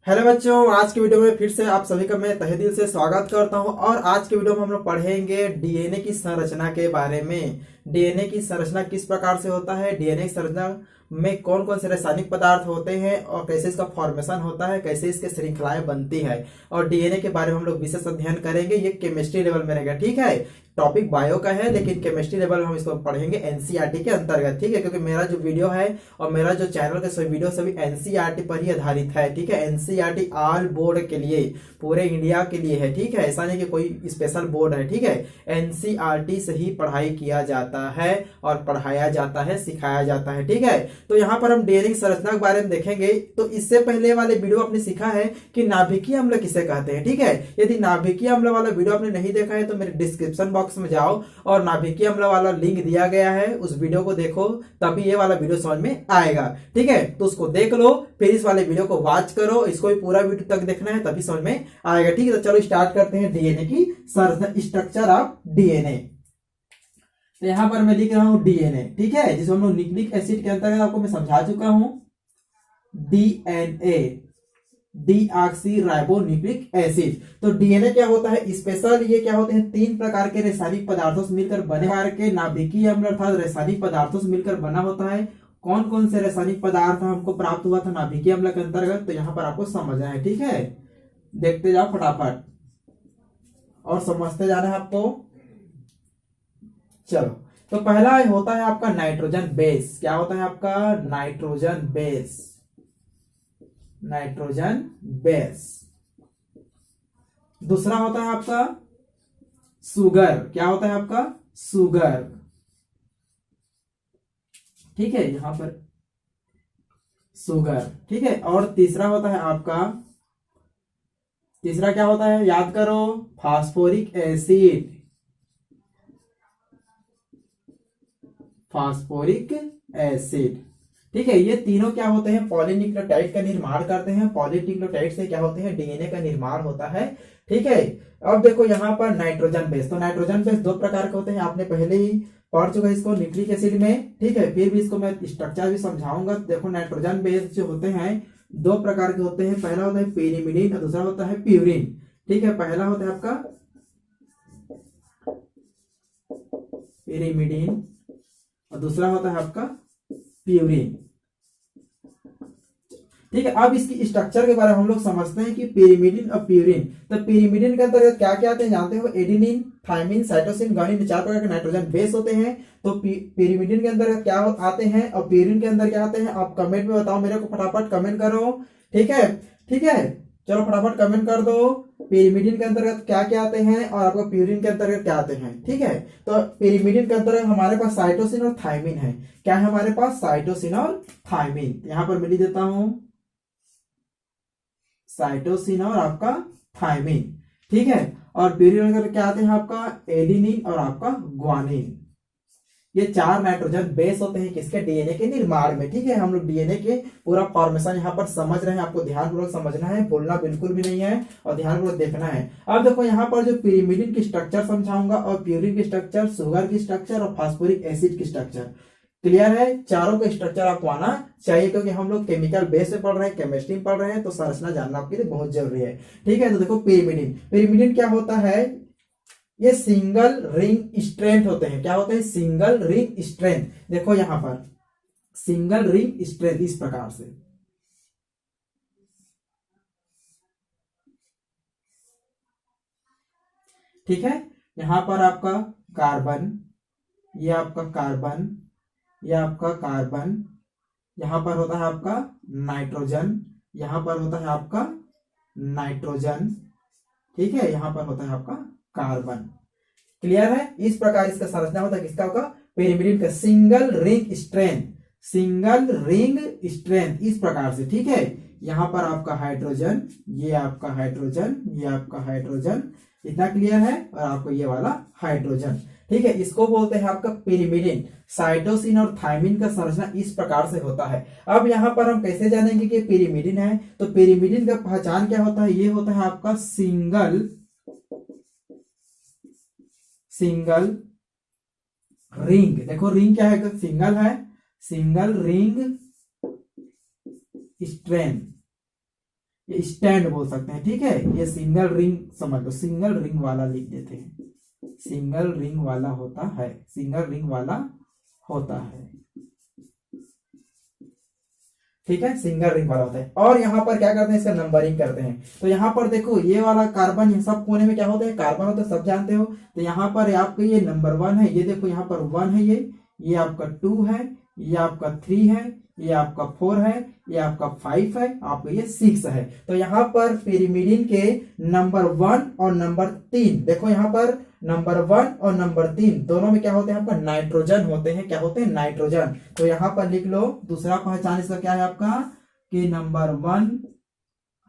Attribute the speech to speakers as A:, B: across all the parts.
A: Hello बच्चों, आज की वीडियो में फिर से आप सभी का मैं तहे दिल से स्वागत करता हूं। और आज की वीडियो में हम लोग पढ़ेंगे डीएनए की संरचना के बारे में। डीएनए की संरचना किस प्रकार से होता है, डीएनए की संरचना में कौन कौन से रासायनिक पदार्थ होते हैं और कैसे इसका फॉर्मेशन होता है, कैसे इसके श्रृंखलाएं बनती है। और डीएनए के बारे में हम लोग विशेष अध्ययन करेंगे। ये केमिस्ट्री लेवल में रहेगा, ठीक है। टॉपिक बायो का है लेकिन केमिस्ट्री लेवल में हम इसको पढ़ेंगे एनसीईआरटी के अंतर्गत, ठीक है। क्योंकि मेरा जो वीडियो है और मेरा जो चैनल के सभी वीडियो सभी एनसीईआरटी पर ही आधारित है, ठीक है। एनसीईआरटी ऑल बोर्ड के लिए, पूरे इंडिया के लिए है, ठीक है। ऐसा नहीं कि कोई स्पेशल बोर्ड है, ठीक है। एनसीईआरटी से ही पढ़ाई किया जाता है और पढ़ाया जाता है, सिखाया जाता है, ठीक है। तो यहाँ पर हम डीएनए की संरचना के बारे में देखेंगे। तो इससे पहले वाले वीडियो आपने सीखा है कि नाभिकीय अम्ल किसे कहते हैं, ठीक है। यदि नाभिकीय अम्ल वाला वीडियो आपने नहीं देखा है तो मेरे डिस्क्रिप्शन बॉक्स में जाओ और नाभिकीय अम्ल वाला लिंक दिया गया है, उस वीडियो को देखो, तभी ये वाला वीडियो समझ में आएगा, ठीक है। तो उसको देख लो, फिर इस वाले वीडियो को वॉच करो, इसको भी पूरा वीडियो तक देखना है तभी समझ में आएगा, ठीक है। तो चलो स्टार्ट करते हैं डीएनए की संरचना, स्ट्रक्चर ऑफ डीएनए। तो यहां पर मैं लिख रहा हूं डीएनए, ठीक है, जिसको हम लोग न्यूक्लिक एसिड के अंतर्गत आपको मैं समझा चुका हूं। DNA, deoxy ribo nucleic acid. तो डीएनए क्या होता है स्पेशल, ये क्या होते हैं, 3 प्रकार के रासायनिक पदार्थों से मिलकर बने के नाभिकीय अम्ल अर्थात रासायनिक पदार्थों से मिलकर बना होता है। कौन कौन से रासायनिक पदार्थ हमको प्राप्त हुआ था नाभिकीय अम्ल के अंतर्गत, तो यहाँ पर आपको समझना है, ठीक है। देखते जाओ फटाफट और समझते जाना है आपको। चलो, तो पहला होता है आपका नाइट्रोजन बेस। क्या होता है आपका नाइट्रोजन बेस, नाइट्रोजन बेस। दूसरा होता है आपका सुगर। क्या होता है आपका सुगर, ठीक है, यहां पर सुगर, ठीक है। और तीसरा होता है आपका, तीसरा क्या होता है याद करो, फास्फोरिक एसिड, फास्फोरिक एसिड, ठीक है। ये तीनों क्या होते हैं पॉलीन्यूक्लियोटाइड का निर्माण करते हैं। पॉलीन्यूक्लियोटाइड से क्या होते हैं डीएनए का निर्माण होता है, ठीक है। अब देखो यहाँ पर नाइट्रोजन बेस, तो नाइट्रोजन बेस 2 प्रकार के होते हैं, आपने पहले ही पढ़ चुका है इसको न्यूक्लिक एसिड में, ठीक है। फिर भी इसको मैं स्ट्रक्चर भी समझाऊंगा। देखो नाइट्रोजन बेस जो होते हैं 2 प्रकार के होते हैं, पहला होता है पेरिमिडीन और दूसरा होता है प्यूरिन, ठीक है। पहला होता है आपका पेरिमिडीन और दूसरा होता है आपका प्यूरिन, ठीक है। अब इसकी स्ट्रक्चर के बारे में हम लोग समझते हैं कि पेरिमिडीन और प्यूरिन। तो पेरिमिडीन के अंतर्गत क्या क्या आते हैं जानते हो, एडिनिन, थायमिन, साइटोसिन, गुआनिन, 4 प्रकार के नाइट्रोजन बेस होते हैं। तो पेरिमिडीन के अंदर क्या आते हैं और प्यूरिन के अंदर क्या आते हैं, आप कमेंट में बताओ मेरे को, फटाफट कमेंट करो, ठीक है, ठीक है। चलो फटाफट कमेंट कर दो, पेरिमिडीन के अंतर्गत क्या क्या आते हैं और आपको प्यूरिन के अंतर्गत क्या आते हैं, ठीक है। तो पेरिमिडीन के अंतर्गत हमारे पास साइटोसिन और थायमिन है। क्या है हमारे पास, साइटोसिन और थायमिन। यहां पर मैं लिख देता हूं साइटोसिन और आपका थायमिन, ठीक है। और प्यूरिन के क्या आते हैं आपका एडिनिन और आपका ग्वानिन। ये 4 नाइट्रोजन बेस होते हैं किसके, डीएनए के निर्माण में, ठीक है। हम लोग डीएनए के पूरा फॉर्मेशन यहाँ पर समझ रहे हैं, आपको ध्यानपूर्वक समझना है, भूलना बिल्कुल भी नहीं है और ध्यानपूर्वक देखना है। अब देखो यहाँ पर जो पिरिमिडिन की स्ट्रक्चर समझाऊंगा और प्यूरिन की स्ट्रक्चर, शुगर की स्ट्रक्चर और फास्फोरिक एसिड की स्ट्रक्चर, क्लियर है। चारों का स्ट्रक्चर आपको आना चाहिए क्योंकि हम लोग केमिकल बेस में पढ़ रहे हैं, केमिस्ट्री में पढ़ रहे हैं, तो संरचना जानना आपके लिए बहुत जरूरी है, ठीक है। तो देखो पिरिमिडिन, पिरिमिडिन क्या होता है, ये सिंगल रिंग स्ट्रेंथ होते हैं। क्या होते हैं, सिंगल रिंग स्ट्रेंथ। देखो यहां पर सिंगल रिंग स्ट्रेंथ इस प्रकार से, ठीक है। यहां पर आपका कार्बन, ये आपका कार्बन, ये आपका कार्बन, यहां पर होता है आपका नाइट्रोजन, यहां पर होता है आपका नाइट्रोजन, ठीक है। यहां पर होता है आपका कार्बन, क्लियर है। इस प्रकार इसका संरचना होता है किसका होगा, पिरिमिडिन का, single ring strength, single ring strength इस प्रकार से, ठीक है। यहां पर आपका हाइड्रोजन, ये आपका हाइड्रोजन, ये आपका हाइड्रोजन, इतना क्लियर है। और आपको ये वाला हाइड्रोजन, ठीक है। इसको बोलते हैं आपका पिरिमिडिन। साइटोसिन और थायमिन का संरचना इस प्रकार से होता है। अब यहां पर हम कैसे जानेंगे कि पिरिमिडिन है, तो पिरिमिडिन का पहचान क्या होता है, ये होता है आपका सिंगल रिंग। देखो रिंग क्या है, सिंगल है, सिंगल रिंग स्ट्रेंथ, ये स्टैंड बोल सकते हैं, ठीक है। ये सिंगल रिंग समझ लो, सिंगल रिंग वाला लिख देते हैं, सिंगल रिंग वाला होता है, सिंगल रिंग वाला होता है, ठीक है, सिंगल रिंग वाला होता है। और यहाँ पर क्या करते हैं, इसका नंबरिंग करते हैं। तो यहाँ पर देखो ये वाला कार्बन, ये सब कोने में क्या होता है, कार्बन होता है, सब जानते हो। तो यहाँ पर आपका ये नंबर 1 है, ये देखो यहाँ पर 1 है, ये आपका 2 है, ये आपका 3 है, ये आपका 4 है, ये आपका 5 है, आपका ये 6 है। तो यहाँ पर पिरिमिडिन के नंबर 1 और नंबर 3 देखो, यहाँ पर नंबर 1 और नंबर 3 दोनों में क्या होते हैं, आपका नाइट्रोजन होते हैं। क्या होते हैं, नाइट्रोजन। तो यहाँ पर लिख लो, दूसरा पहचान इसका क्या है आपका, कि नंबर 1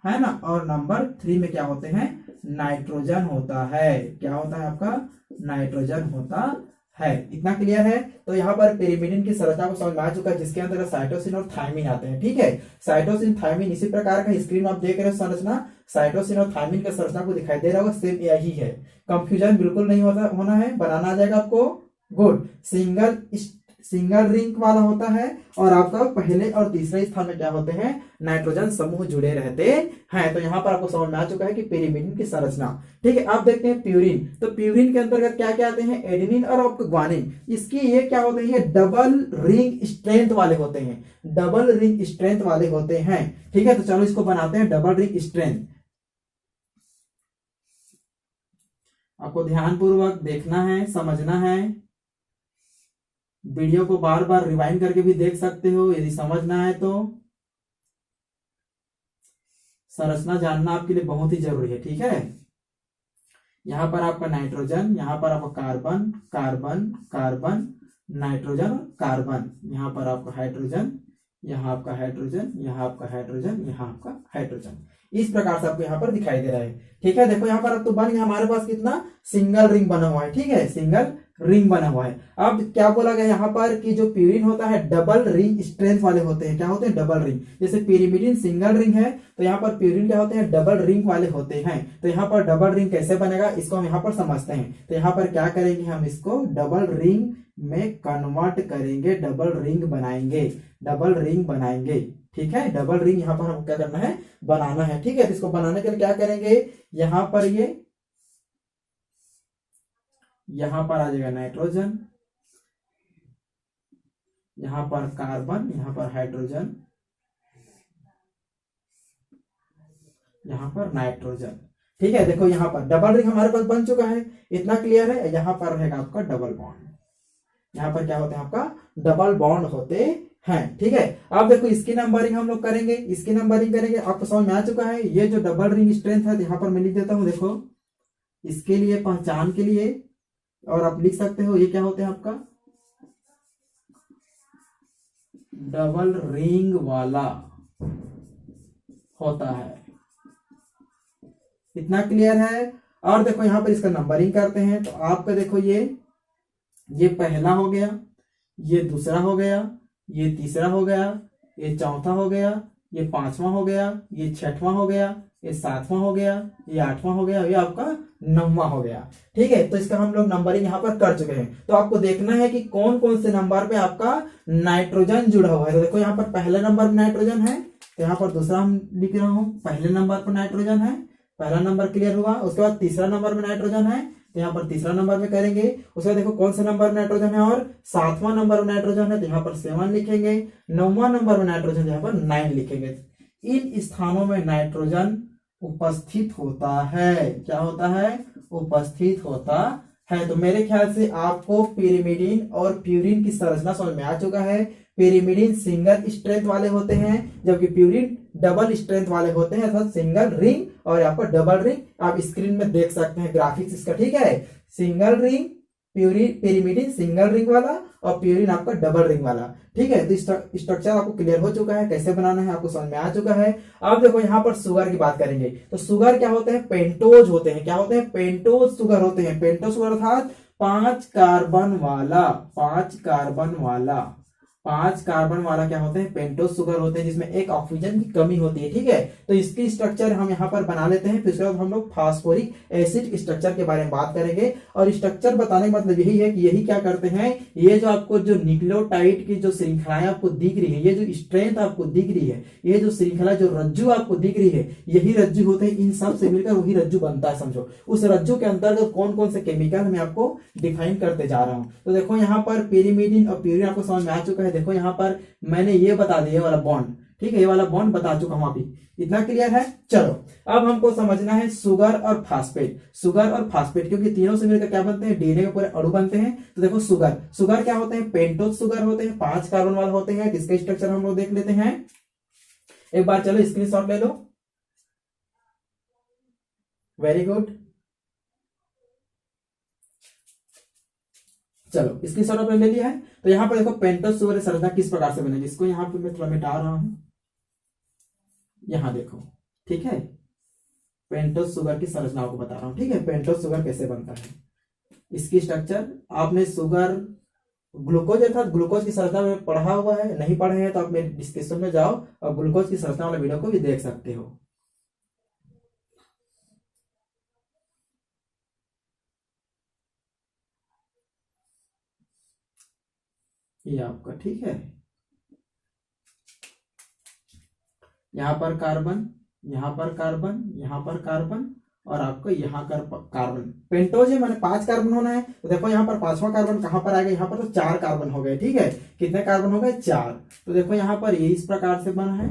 A: है ना, और नंबर 3 में क्या होते हैं, नाइट्रोजन होता है। क्या होता है आपका, नाइट्रोजन होता है। इतना क्लियर है। तो यहाँ पर पिरिमिडिन की संरचना को समझ में आ चुका है, जिसके अंदर साइटोसिन और थायमिन आते हैं, ठीक है। साइटोसिन थायमिन इसी प्रकार का, स्क्रीन में आप देख रहे हो संरचना, साइटोसिन और थायमिन का संरचना को दिखाई दे रहा होगा, सेम यही है। कंफ्यूजन बिल्कुल नहीं होना है, बनाना आ जाएगा आपको। गुड। सिंगल रिंग वाला होता है, और आपका पहले और तीसरे स्थान में क्या होते हैं, नाइट्रोजन समूह जुड़े रहते हैं। तो यहाँ पर आपको समझ में आ चुका है कि पिरिमिडिन की संरचना, ठीक है। आप देखते हैं प्यूरिन। तो प्यूरिन के अंतर्गत क्या क्या आते हैं, एडेनिन और आपको ग्वानिन। इसकी ये क्या होते हैं, ये डबल रिंग स्ट्रेंथ वाले होते हैं, डबल रिंग स्ट्रेंथ वाले होते हैं, ठीक है। तो चलो इसको बनाते हैं डबल रिंग स्ट्रेंथ। आपको ध्यानपूर्वक देखना है, समझना है। वीडियो को बार बार रिवाइंड करके भी देख सकते हो यदि समझना है तो। संरचना जानना आपके लिए बहुत ही जरूरी है, ठीक है। यहां पर आपका नाइट्रोजन, यहां पर आपका carbon, carbon, carbon, nitrogen, carbon, यहां पर आपका हाइड्रोजन, यहाँ आपका हाइड्रोजन, यहाँ आपका हाइड्रोजन, यहाँ आपका हाइड्रोजन। इस प्रकार से आपको यहाँ पर दिखाई दे रहा है, ठीक है। देखो यहाँ पर अब तो बन गया हमारे पास कितना, सिंगल रिंग बना हुआ है, ठीक है, सिंगल रिंग बना हुआ है। अब क्या बोला गया यहाँ पर कि जो प्यूरिन होता है डबल रिंग स्ट्रेंथ वाले होते हैं। क्या होते हैं, डबल रिंग। जैसे पिरिमिडिन सिंगल रिंग है, तो यहाँ पर प्यूरिन क्या होते हैं, डबल रिंग वाले होते हैं। तो यहाँ पर डबल रिंग कैसे बनेगा, इसको हम यहाँ पर समझते हैं। तो यहाँ पर क्या करेंगे, हम इसको डबल रिंग में कन्वर्ट करेंगे, डबल रिंग बनाएंगे, डबल रिंग बनाएंगे, ठीक है। डबल रिंग यहाँ पर हमको क्या करना है, बनाना है, ठीक है। तो इसको बनाने के लिए क्या करेंगे, यहाँ पर ये, यहां पर आ जाएगा नाइट्रोजन, यहां पर कार्बन, यहां पर हाइड्रोजन, यहां पर नाइट्रोजन, ठीक है। देखो यहाँ पर डबल रिंग हमारे पास बन चुका है, इतना क्लियर है। यहाँ पर रहेगा आपका डबल बॉन्ड, यहाँ पर क्या होते हैं, आपका डबल बॉन्ड होते हैं, ठीक है। अब देखो इसकी नंबरिंग हम लोग करेंगे, इसकी नंबरिंग करेंगे। आपको समझ में आ चुका है ये जो डबल रिंग स्ट्रेंथ है, यहाँ पर मैं लिख देता हूं, देखो इसके लिए पहचान के लिए, और आप लिख सकते हो ये क्या होते हैं आपका, डबल रिंग वाला होता है। इतना क्लियर है। और देखो यहाँ पर इसका नंबरिंग करते हैं। तो आपका देखो ये पहला हो गया, ये दूसरा हो गया, ये तीसरा हो गया, ये चौथा हो गया, ये पांचवा हो गया, ये छठवां हो गया, ये सातवां हो गया, ये आठवां हो गया, ये आपका 9वां हो गया, ठीक है। तो इसका हम लोग नंबरिंग यहाँ पर कर चुके हैं। तो आपको देखना है कि कौन कौन से नंबर पे आपका नाइट्रोजन जुड़ा हुआ है। तो देखो यहाँ पर पहले नंबर पर नाइट्रोजन है, तो यहाँ पर दूसरा हम लिख रहा हूँ, पहले नंबर पर नाइट्रोजन है, पहला नंबर क्लियर हुआ। उसके बाद तीसरा नंबर में नाइट्रोजन है, तो यहाँ पर तीसरा नंबर में करेंगे। उसके बाद देखो कौन सा नंबर में नाइट्रोजन है, और 7वां नंबर में नाइट्रोजन है, तो यहाँ पर 7 लिखेंगे। 9वां नंबर में नाइट्रोजन, यहाँ पर 9 लिखेंगे। इन स्थानों में नाइट्रोजन उपस्थित होता है। क्या होता है, उपस्थित होता है। तो मेरे ख्याल से आपको पिरिमिडिन और प्यूरिन की संरचना समझ में आ चुका है। पिरिमिडिन सिंगल स्ट्रेंथ वाले होते हैं, जबकि प्यूरिन डबल स्ट्रेंथ वाले होते हैं, अर्थात सिंगल रिंग और आपका डबल रिंग। आप स्क्रीन में देख सकते हैं ग्राफिक्स इसका, ठीक है। Single ring pyrimidine single ring वाला, और प्यूरिन आपका डबल रिंग वाला, ठीक है। तो स्ट्रक्चर आपको क्लियर हो चुका है, कैसे बनाना है आपको समझ में आ चुका है। अब देखो यहाँ पर शुगर की बात करेंगे। तो शुगर क्या होते हैं, पेंटोज होते हैं। क्या होते हैं, पेंटोज शुगर होते हैं। पेंटोज शुगर अर्थात 5 कार्बन वाला, 5 कार्बन वाला 5 कार्बन वाला क्या होते हैं, पेंटोज शुगर होते हैं, जिसमें एक ऑक्सीजन की कमी होती है। ठीक है, तो इसकी स्ट्रक्चर हम यहाँ पर बना लेते हैं, फिर उसके बाद हम लोग फास्फोरिक एसिड स्ट्रक्चर के बारे में बात करेंगे। और स्ट्रक्चर बताने का मतलब यही है कि यही क्या करते हैं, ये जो आपको जो न्यूक्लियोटाइड की जो श्रृंखलाएं आपको दिख रही है, ये जो स्ट्रेंथ आपको दिख रही है, ये जो श्रृंखला जो रज्जु आपको दिख रही है, यही रज्जु होते हैं, इन सब से मिलकर वही रज्जु बनता है। समझो उस रज्जु के अंतर्गत कौन कौन से केमिकल मैं आपको डिफाइन करते जा रहा हूं। तो देखो यहाँ पर पेरिमीडिन और प्यूरिन आपको समझ में आ चुका है। देखो यहाँ पर मैंने ये बता दिया, ये वाला बॉन्ड, ठीक है, ये वाला बॉन्ड बता चुका हूं अभी, इतना क्लियर है। चलो अब हमको समझना है शुगर और फास्फेट, शुगर और फास्फेट, क्योंकि तीनों से मिलकर क्या बनते हैं, डीएनए के पूरे अणु बनते हैं। तो देखो शुगर, शुगर क्या होते हैं, पेंटोज शुगर होते हैं, 5 कार्बन वाले होते हैं, जिसका स्ट्रक्चर हम लोग देख लेते हैं एक बार। चलो स्क्रीनशॉट ले लो, वेरी गुड। चलो स्क्रीनशॉट आपने ले लिया है। तो यहाँ पर देखो पेंटोज शुगर की संरचना किस प्रकार से बनेगी, जिसको यहाँ पे मैं थोड़ा मिटा रहा हूं, यहां देखो, ठीक है, पेंटोज शुगर की संरचना को बता रहा हूं। ठीक है, पेंटोज शुगर कैसे बनता है, इसकी स्ट्रक्चर आपने शुगर ग्लूकोज अर्थात ग्लूकोज की संरचना में पढ़ा हुआ है, नहीं पढ़े हैं तो आप मेरे डिस्क्रिप्शन में जाओ और ग्लूकोज की संरचना वाले वीडियो को भी देख सकते हो। ये आपका, ठीक है, यहां पर कार्बन, यहां पर कार्बन, यहां पर कार्बन और आपको यहाँ कार्बन, पेंटोज है मैंने 5 कार्बन होना है। तो देखो यहाँ पर 5वां कार्बन कहां पर आएगा, यहाँ पर तो 4 कार्बन हो गए। ठीक है, कितने कार्बन हो गए, 4। तो देखो यहाँ पर ये इस प्रकार से बना है,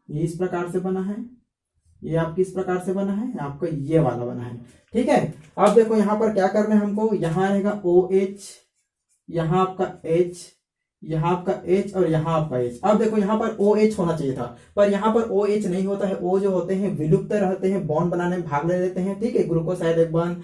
A: ये इस प्रकार से बना है, ये आपकी इस प्रकार से बना है, आपका ये वाला बना है। ठीक है, अब देखो यहाँ पर क्या करना है हमको, यहाँ रहेगा OH, यहाँ आपका H, यहाँ आपका H और यहाँ आपका H। अब देखो यहाँ पर OH होना चाहिए था, पर यहाँ पर OH नहीं होता है। O जो होते हैं विलुप्त रहते हैं, बॉन्ड बनाने में भाग ले लेते हैं। ठीक है, ग्लूकोसाइड एक बॉन्ड,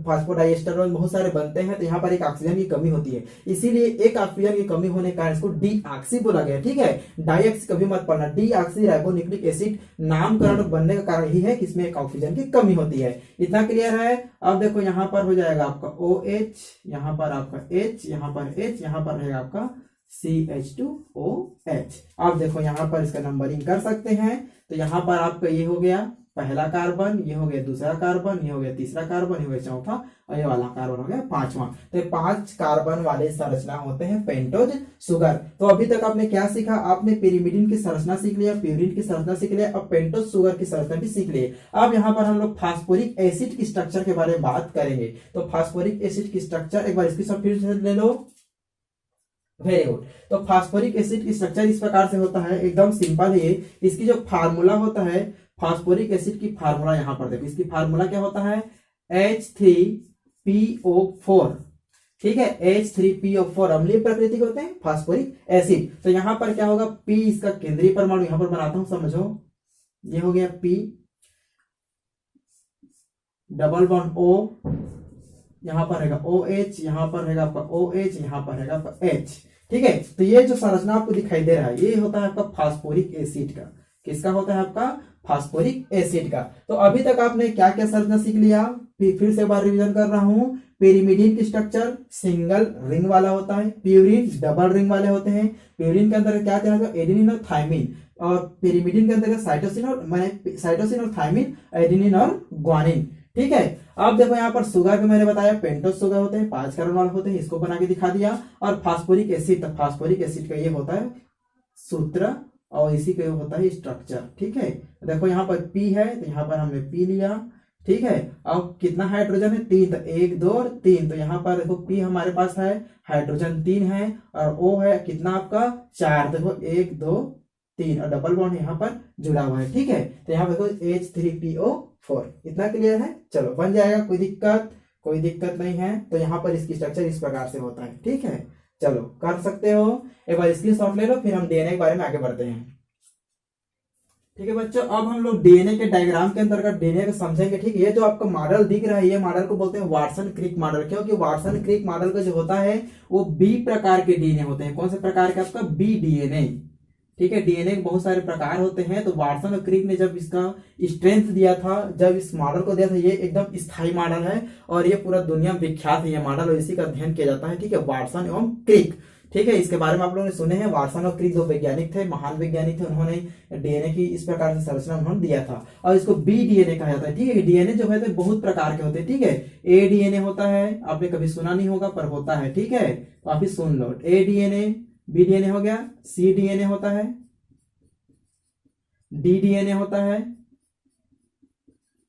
A: फास्फोडाइएस्टर बहुत सारे बनते हैं, तो यहाँ पर एक ऑक्सीजन की कमी होती है, इसीलिए एक ऑक्सीजन की कमी होने के कारण इसको डीऑक्सी बोला गया। ठीक है, डाइऑक्सी कभी मत पढ़ना, डीऑक्सी राइबोन्यूक्लिक एसिड नामकरण बनने का कारण यही है कि इसमें एक ऑक्सीजन की कमी होती है। इतना क्लियर है। अब देखो यहाँ पर हो जाएगा आपका OH, यहाँ पर आपका H, यहाँ पर H, यहाँ पर रहेगा आपका CH2OH। अब देखो यहाँ पर इसका नंबरिंग कर सकते हैं। तो यहाँ पर आपका ये हो गया पहला कार्बन, ये हो गया दूसरा कार्बन, ये हो गया तीसरा कार्बन, ये हो गया चौथा और ये वाला कार्बन हो गया 5वां। तो 5 कार्बन वाले संरचना होते हैं पेंटोज शुगर। तो अभी तक आपने क्या सीखा, आपने पिरिमिडिन की संरचना सीख लिया, प्यूरिन की संरचना सीख लिया, अब पेंटोज शुगर की संरचना भी सीख लिए। अब यहाँ पर हम लोग फास्फोरिक एसिड की स्ट्रक्चर के बारे में बात करेंगे। तो फास्फोरिक एसिड की स्ट्रक्चर एक बार इसकी सब फिर से ले लो, वेरी गुड। तो फास्फोरिक एसिड की स्ट्रक्चर इस प्रकार से होता है, एकदम सिंपल है। इसकी जो फार्मूला होता है फास्फोरिक एसिड की, फार्मूला यहां पर देखो, इसकी फार्मूला क्या होता है, H3PO4। ठीक है, H3PO4 अम्लीय प्रकृति के होते हैं फास्फोरिक एसिड। तो यहां पर क्या होगा, P इसका केंद्रीय परमाणु यहां पर बनाता हूं, समझो, ये हो गया P, डबल बॉन्ड O, यहां पर रहेगा OH, यहां पर रहेगा आपका OH, यहां पर रहेगा आपका H। ठीक है, तो ये जो संरचना आपको दिखाई दे रहा है ये होता है आपका फास्फोरिक एसिड का। किसका होता है, आपका फास्फोरिक एसिड का। तो अभी तक आपने क्या क्या संरचना सीख लिया, फिर से एक बार रिवीजन कर रहा हूं। पेरिमिडिन की स्ट्रक्चर सिंगल रिंग वाला होता है, प्यूरिन डबल रिंग वाले होते हैं। प्यूरिन के अंदर क्या क्या है, एडेनिन और थायमिन, और पेरिमिडिन के अंदर साइटोसिन और थायमिन, एडेनिन और ग्वानिन। ठीक है, अब देखो यहाँ पर शुगर को मैंने बताया पेंटोज शुगर होते हैं, 5 कार्बन वाले होते हैं, इसको बना के दिखा दिया। और फास्फोरिक एसिड, तो फास्फोरिक एसिड का ये होता है सूत्र और इसी का होता है स्ट्रक्चर। ठीक है, देखो यहाँ पर P है तो यहाँ पर हमने P लिया। ठीक है, अब कितना हाइड्रोजन है, 3, तो 1 2 और 3। तो यहाँ पर देखो P हमारे पास है, हाइड्रोजन 3 है, और O है कितना आपका 4। देखो 1 2 3 और डबल बॉन्ड यहाँ पर जुड़ा हुआ है। ठीक है, तो यहाँ देखो H3PO4। इतना क्लियर है, चलो बन जाएगा, कोई दिक्कत नहीं है। तो यहाँ पर इसकी स्ट्रक्चर इस प्रकार से होता है। ठीक है, चलो कर सकते हो, एक बार स्क्रीनशॉट ले लो, फिर हम डीएनए के बारे में आगे बढ़ते हैं। ठीक है बच्चों, अब हम लोग डीएनए के डायग्राम के अंतर्गत डीएनए को समझेंगे। ठीक है, ये जो आपको मॉडल दिख रहा है, ये मॉडल को बोलते हैं वाटसन क्रिक मॉडल, क्योंकि वाटसन क्रिक मॉडल का जो होता है वो बी प्रकार के डीएनए होते हैं। कौन से प्रकार के, आपका बी डीएनए। ठीक है, डीएनए के बहुत सारे प्रकार होते हैं। तो वाटसन और क्रिक ने जब इसका स्ट्रेंथ दिया था, जब इस मॉडल को दिया था, ये एकदम स्थायी मॉडल है और ये पूरा दुनिया में विख्यात है ये मॉडल, और इसी का अध्ययन किया जाता है। ठीक है, वाटसन एवं क्रिक। ठीक है, इसके बारे में आप लोगों ने सुने हैं। वाटसन और क्रिक दो वैज्ञानिक थे, महान वैज्ञानिक थे, उन्होंने डीएनए की इस प्रकार से संरचना उन्होंने दिया था और इसको बी डीएनए कहा जाता है। ठीक है, डीएनए जो है तो बहुत प्रकार के होते हैं। ठीक है, ए डीएनए होता है, आपने कभी सुना नहीं होगा पर होता है। ठीक है, तो आप ही सुन लो, ए डीएनए, बी डीएनए हो गया, सी डीएनए होता है, डी डीएनए होता है।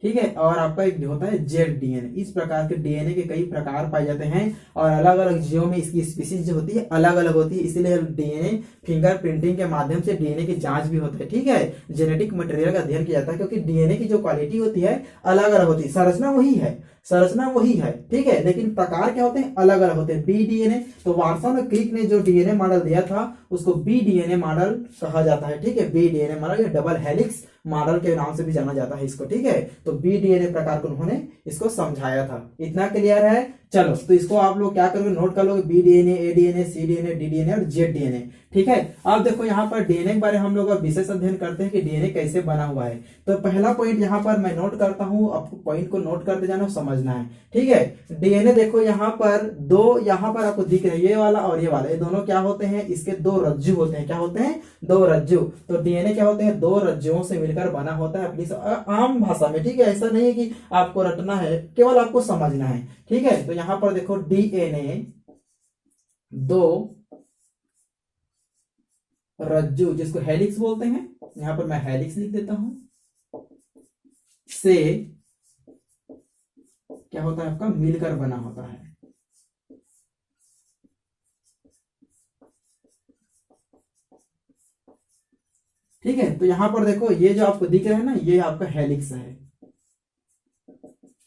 A: ठीक है, और आपका एक होता है जेड डीएनए। इस प्रकार के डीएनए के कई प्रकार पाए जाते हैं और अलग अलग जीवों में इसकी स्पीसीज जो होती है अलग अलग होती है, इसीलिए डीएनए फिंगर प्रिंटिंग के माध्यम से डीएनए की जांच भी होती है। ठीक है, जेनेटिक मटेरियल का अध्ययन किया जाता है क्योंकि डीएनए की जो क्वालिटी होती है अलग अलग होती है, संरचना वही है, संरचना वही है। ठीक है, लेकिन प्रकार क्या होते हैं, अलग अलग होते हैं। बी डीएनए, तो वाटसन और क्रिक ने जो डीएनए मॉडल दिया था उसको बी डीएनए मॉडल कहा जाता है। ठीक है, बी डीएनए मॉडल या डबल हेलिक्स मॉडल के नाम से भी जाना जाता है इसको। ठीक है, तो बी डीएनए प्रकार को उन्होंने इसको समझाया था। इतना क्लियर है? चलो, तो इसको आप लोग क्या करोगे, नोट कर लोगे, बी डीएनए, ए डीएनए, सी डीएनए, डी डीएनए और जेड डीएनए। ठीक है, अब देखो यहाँ पर डीएनए के बारे में हम लोग विशेष अध्ययन करते हैं कि डीएनए कैसे बना हुआ है। तो पहला पॉइंट यहाँ पर मैं नोट करता हूँ, आपको पॉइंट को नोट करते जाना, समझना है। ठीक है, डीएनए देखो यहाँ पर दो, यहाँ पर आपको दिख रहा है ये वाला और ये वाला, ये दोनों क्या होते हैं, इसके दो रज्जु होते हैं। क्या होते हैं? दो रज्जु। तो डीएनए क्या होते हैं, दो रज्जुओं से मिलकर बना होता है अपनी आम भाषा में। ठीक है, ऐसा नहीं है कि आपको रटना है, केवल आपको समझना है। ठीक है, तो यहां पर देखो डीएनए दो रज्जु, जिसको हेलिक्स बोलते हैं, यहां पर मैं हेलिक्स लिख देता हूं, से क्या होता है आपका मिलकर बना होता है। ठीक है, तो यहां पर देखो ये जो आपको दिख रहा है ना, ये आपका हेलिक्स है।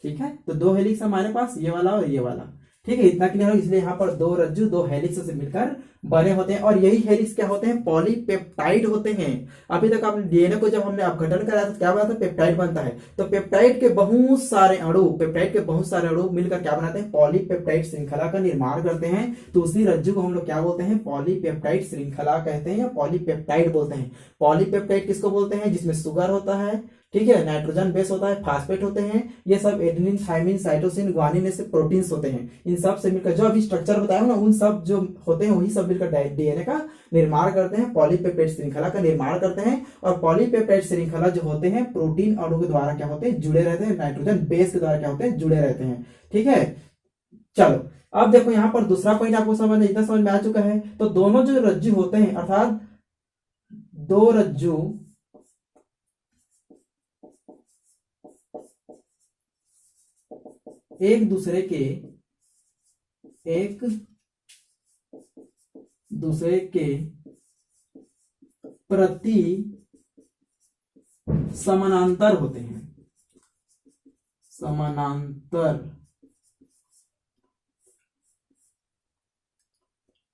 A: ठीक है, तो दो हेलिक्स हमारे पास, ये वाला और ये वाला। ठीक है, इतना क्लियर हो, इसलिए यहाँ पर दो रज्जु दो हेलिक्स से मिलकर बने होते हैं और यही हेलिक्स क्या होते हैं, पॉलीपेप्टाइड होते हैं। अभी तक आपने डीएनए को जब हमने अपघटन कराया तो क्या बना था, पेप्टाइड बनता है। तो पेप्टाइड के बहुत सारे अणु मिलकर क्या बनाते हैं, पॉलीपेप्टाइड श्रृंखला का निर्माण करते हैं। तो उसी रज्जु को हम लोग क्या बोलते हैं, पॉलीपेप्टाइड श्रृंखला कहते हैं या पॉलीपेप्टाइड बोलते हैं। पॉलीपेप्टाइड किसको बोलते हैं, जिसमें शुगर होता है, ठीक है, नाइट्रोजन बेस होता है, फास्फेट होते हैं, ये सब एडेनिन, थाइमिन, साइटोसिन, ग्वानिन ऐसे प्रोटीन्स होते हैं। इन सब से मिलकर जो अभी स्ट्रक्चर बताया ना, उन सब जो होते हैं वही सब मिलकर डीएनए का निर्माण करते हैं, पॉलीपेप्टाइड श्रृंखला का निर्माण करते हैं। और पॉलीपेप्टाइड श्रृंखला जो होते हैं प्रोटीन अणु के द्वारा क्या होते हैं, जुड़े रहते हैं, नाइट्रोजन बेस के द्वारा क्या होते हैं, जुड़े रहते हैं। ठीक है, चलो अब देखो यहाँ पर दूसरा पॉइंट आपको इतना समझ में आ चुका है। तो दोनों जो रज्जु होते हैं, अर्थात दो रज्जु एक दूसरे के प्रति समानांतर होते हैं, समानांतर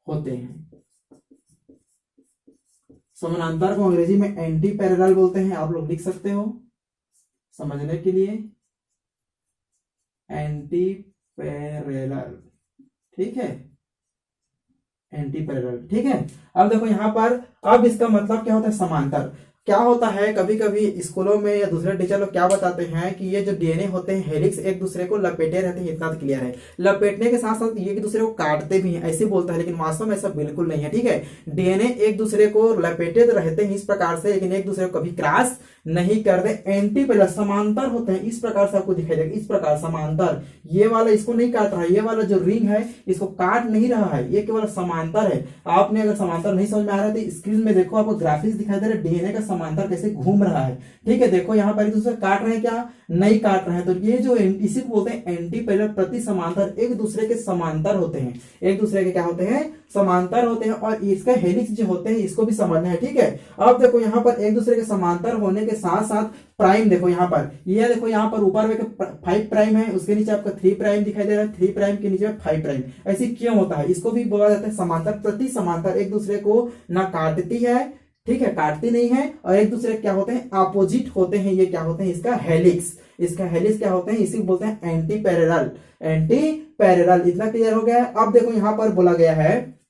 A: होते हैं। समानांतर को अंग्रेजी में एंटी पैरेलल बोलते हैं, आप लोग लिख सकते हो समझने के लिए, एंटी पैरेलल। ठीक है, एंटी पैरेलल। ठीक है, अब देखो यहां पर, अब इसका मतलब क्या होता है, समांतर। क्या होता है, कभी कभी स्कूलों में या दूसरे टीचर लोग क्या बताते हैं कि ये जो डीएनए होते हैं हेलिक्स एक दूसरे को लपेटे रहते हैं। इतना तो क्लियर है, लपेटने के साथ साथ ये एक दूसरे को काटते भी हैं, ऐसे बोलता है, लेकिन वास्तव में ऐसा बिल्कुल नहीं है। ठीक है, डीएनए एक दूसरे को लपेटे तो रहते हैं इस प्रकार से, लेकिन एक दूसरे को कभी क्रॉस नहीं करते। एंटी पैरेलल, समांतर होते हैं, इस प्रकार से आपको दिखाई देगा, इस प्रकार समांतर। ये वाला इसको नहीं काट रहा है, ये वाला जो रिंग है इसको काट नहीं रहा है, ये केवल समांतर है। आपने अगर समांतर नहीं समझ में आ रहा है तो स्क्रीन में देखो, आपको ग्राफिक्स दिखाई दे रहा है, डीएनए का समांतर कैसे घूम रहा है। ठीक है, देखो यहाँ पर एक दूसरे काट रहे हैं क्या, नहीं काट रहे हैं। तो ये जो इसी को बोलते हैं एंटी पैरेलल, प्रति समांतर, एक दूसरे के समांतर होते हैं, एक दूसरे के क्या होते हैं, समांतर होते हैं। और इसका हेलिक्स जो होते हैं इसको भी समझना है। ठीक है, अब देखो यहाँ पर एक दूसरे के समांतर होने के साथ साथ प्राइम देखो यहाँ पर, ये देखो यहाँ पर ऊपर में 5 प्राइम है, उसके नीचे आपका 3 प्राइम दिखाई दे रहा है, 3 प्राइम के नीचे 5 प्राइम। ऐसी क्यों होता है, इसको भी बोला जाता है समांतर, प्रति समांतर, एक दूसरे को ना काटती है, ठीक है, काटती नहीं है, और एक दूसरे क्या होते हैं, अपोजिट होते हैं। ये क्या होते हैं, इसका हेलिक्स, इसका हेलिक्स क्या होते हैं, इसी को बोलते हैं एंटी पैरेलल, एंटी पैरेलल। इतना क्लियर हो गया है। अब देखो यहाँ पर बोला गया है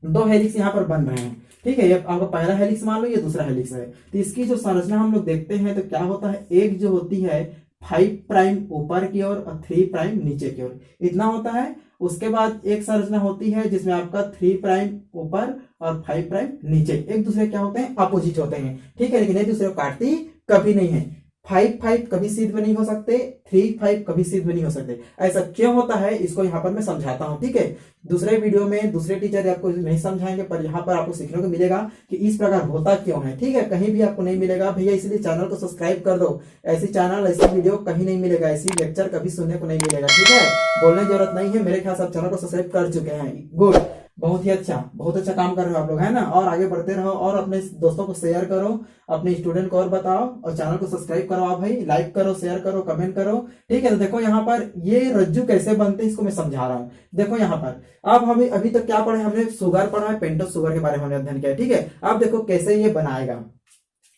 A: दो हेलिक्स यहाँ पर बन रहे हैं। ठीक है, ये आपका पहला हेलिक्स मान लो, ये दूसरा हेलिक्स है। तो इसकी जो संरचना हम लोग देखते हैं तो क्या होता है, एक जो होती है 5 प्राइम ऊपर की ओर और 3 प्राइम नीचे की ओर, इतना होता है। उसके बाद एक संरचना होती है जिसमें आपका 3 प्राइम ऊपर और 5 प्राइम नीचे, एक दूसरे क्या होते हैं, अपोजिट होते हैं, ठीक है, लेकिन एक दूसरे को काटती कभी नहीं है। 5 कभी सीध में नहीं हो सकते, 3 कभी सीध में नहीं हो सकते। ऐसा क्यों होता है इसको यहाँ पर मैं समझाता हूँ, ठीक है। दूसरे वीडियो में दूसरे टीचर आपको नहीं समझाएंगे, पर यहाँ पर आपको सीखने को मिलेगा कि इस प्रकार होता क्यों है, ठीक है। कहीं भी आपको नहीं मिलेगा भैया, इसलिए चैनल को सब्सक्राइब कर दो। ऐसी चैनल ऐसी वीडियो कहीं नहीं मिलेगा, ऐसी लेक्चर कभी सुनने को नहीं मिलेगा, ठीक है। बोलने की जरूरत नहीं है, मेरे ख्याल से आप चैनल को सब्सक्राइब कर चुके हैं, गुड, बहुत ही अच्छा, बहुत अच्छा काम कर रहे हो आप लोग, है ना। और आगे बढ़ते रहो और अपने दोस्तों को शेयर करो, अपने स्टूडेंट को और बताओ, और चैनल को सब्सक्राइब करो आप भाई, लाइक करो, शेयर करो, कमेंट करो, ठीक है। तो देखो यहाँ पर ये रज्जु कैसे बनते हैं इसको मैं समझा रहा हूँ। देखो यहाँ पर अब हमें अभी तक क्या पढ़े, हमने सुगर पढ़ा है, पेंटोस सुगर के बारे में हमने अध्ययन किया है, ठीक है। अब देखो कैसे ये बनाएगा,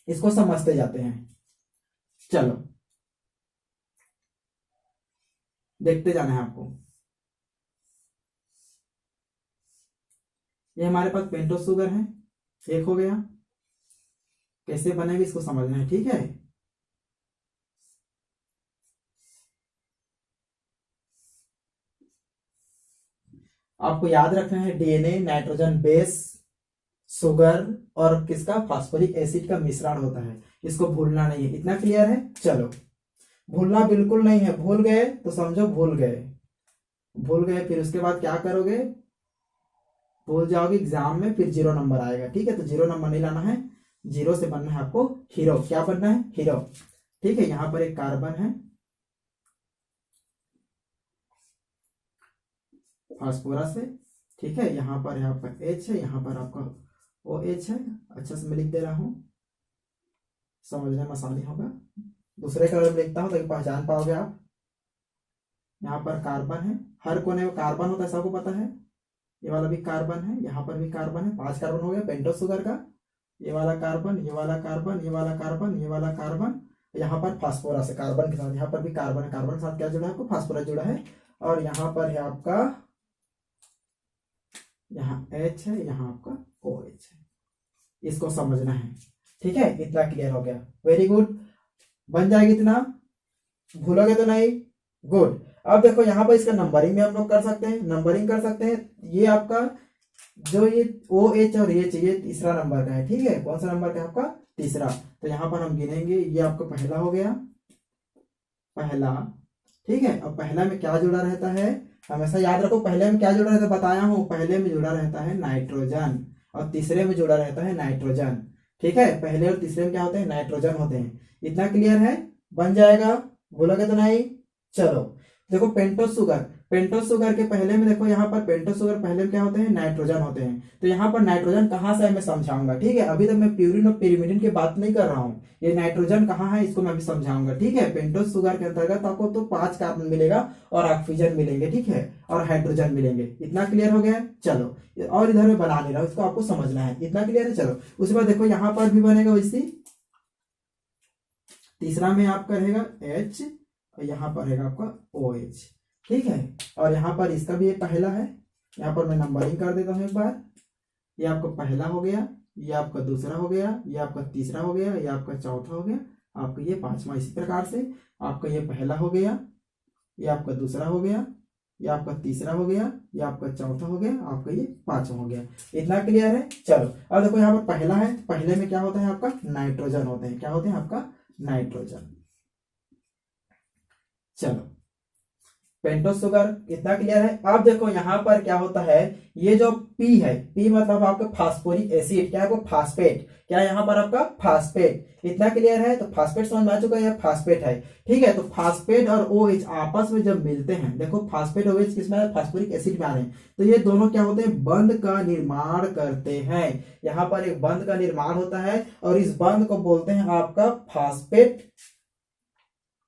A: इसको समझते जाते हैं, चलो देखते जाना है आपको। ये हमारे पास पेंटोस सुगर है, एक हो गया, कैसे बनेगा इसको समझना है, ठीक है। आपको याद रखना है डीएनए नाइट्रोजन बेस, सुगर और किसका, फास्फोरिक एसिड का मिश्रण होता है, इसको भूलना नहीं है, इतना क्लियर है। चलो भूलना बिल्कुल नहीं है, भूल गए तो समझो भूल गए, भूल गए फिर उसके बाद क्या करोगे, भूल जाओगे एग्जाम में, फिर 0 नंबर आएगा, ठीक है। तो 0 नंबर नहीं लाना है, 0 से बनना है आपको हीरो, क्या बनना है, हीरो, ठीक है। यहां पर एक कार्बन है, फास्फोरस है, ठीक है। यहाँ पर है आपका H है, यहाँ पर आपका OH है, अच्छा से मैं लिख दे रहा हूँ, समझने में आसानी होगा। दूसरे कलर में लिखता हूँ ताकि पहचान पाओगे आप। यहाँ पर कार्बन है, हर कोने में कार्बन होता है, सबको पता है। ये वाला भी कार्बन है, यहाँ पर भी कार्बन है, 5 कार्बन हो गया पेंटोस शुगर का। ये वाला कार्बन, ये वाला कार्बन, ये वाला कार्बन, ये वाला कार्बन, यहाँ पर फास्फोरस है कार्बन के साथ, यहाँ पर भी कार्बन है, कार्बन के साथ क्या जुड़ा है, आपको फास्फोरस जुड़ा है। और यहाँ पर है आपका, यहाँ H है, यहाँ आपका OH है, इसको समझना है, ठीक है। इतना क्लियर हो गया, वेरी गुड, बन जाएगी इतना, भूलोगे तो नहीं, गुड। अब देखो यहाँ पर इसका नंबरिंग भी हम लोग कर सकते हैं, नंबरिंग कर सकते हैं। ये आपका जो ये OH और H ये तीसरा नंबर का है, ठीक है। कौन सा नंबर का है आपका, तीसरा। तो यहाँ पर हम गिनेंगे, ये आपका पहला हो गया, पहला, ठीक है। अब पहला में क्या जुड़ा रहता है, हमेशा याद रखो, पहले में क्या जुड़ा रहता है, बताया हूं, पहले में जुड़ा रहता है नाइट्रोजन, और तीसरे में जुड़ा रहता है नाइट्रोजन, ठीक है। पहले और तीसरे में क्या होते हैं, नाइट्रोजन होते हैं, इतना क्लियर है, बन जाएगा, भूलोगे तो नहीं। चलो देखो पेंटोस शुगर, पेंटोस शुगर के पहले में देखो, यहाँ पर पेंटोस शुगर पहले में क्या होते हैं, नाइट्रोजन होते हैं। तो यहाँ पर नाइट्रोजन कहाँ से है मैं समझाऊंगा, ठीक है। अभी तक मैं प्यूरिन और पिरिमिडिन की बात नहीं कर रहा हूँ, ये नाइट्रोजन कहाँ है इसको मैं अभी समझाऊंगा, ठीक है। पेंटोस शुगर के अंतर्गत आपको तो 5 कार्बन मिलेगा और ऑक्सीजन मिलेंगे, ठीक है, और हाइड्रोजन मिलेंगे, इतना क्लियर हो गया। चलो और इधर में बना नहीं रहा, इसको आपको समझना है, इतना क्लियर है। चलो उसके बाद देखो यहाँ पर भी बनेगा वैसी, तीसरा में आपका रहेगा H और यहाँ पर रहेगा आपका OH, ठीक है। और यहाँ पर इसका भी ये पहला है, यहाँ पर मैं नंबरिंग कर देता हूँ एक बार, ये आपका पहला हो गया, ये आपका दूसरा हो गया, ये आपका तीसरा हो गया, ये आपका चौथा हो गया, आपका ये 5वां। इसी प्रकार से आपका ये पहला हो गया, ये आपका दूसरा हो गया, ये आपका तीसरा हो गया, ये आपका चौथा हो गया, आपका ये 5वां हो गया, इतना क्लियर है। चलो अब देखो यहाँ पर पहला है, पहले में क्या होता है आपका, नाइट्रोजन होते हैं, क्या होते हैं आपका, नाइट्रोजन। चलो पेंटोस शुगर इतना क्लियर है। अब देखो यहाँ पर क्या होता है, ये जो P है, P मतलब आपका फास्फोरिक एसिड, क्या है वो, फास्फेट, क्या है यहाँ पर आपका, फास्फेट, इतना क्लियर है। तो फास्फेट समझ में आ चुका है, फास्फेट है, ठीक है। तो फास्फेट और OH आपस में जब मिलते हैं, देखो फास्फेट OH किस में, फास्फोरिक एसिड में आ रहे हैं, तो ये दोनों क्या होते हैं, बंध का निर्माण करते हैं। यहाँ पर एक बंध का निर्माण होता है और इस बंध को बोलते हैं आपका फास्फेट,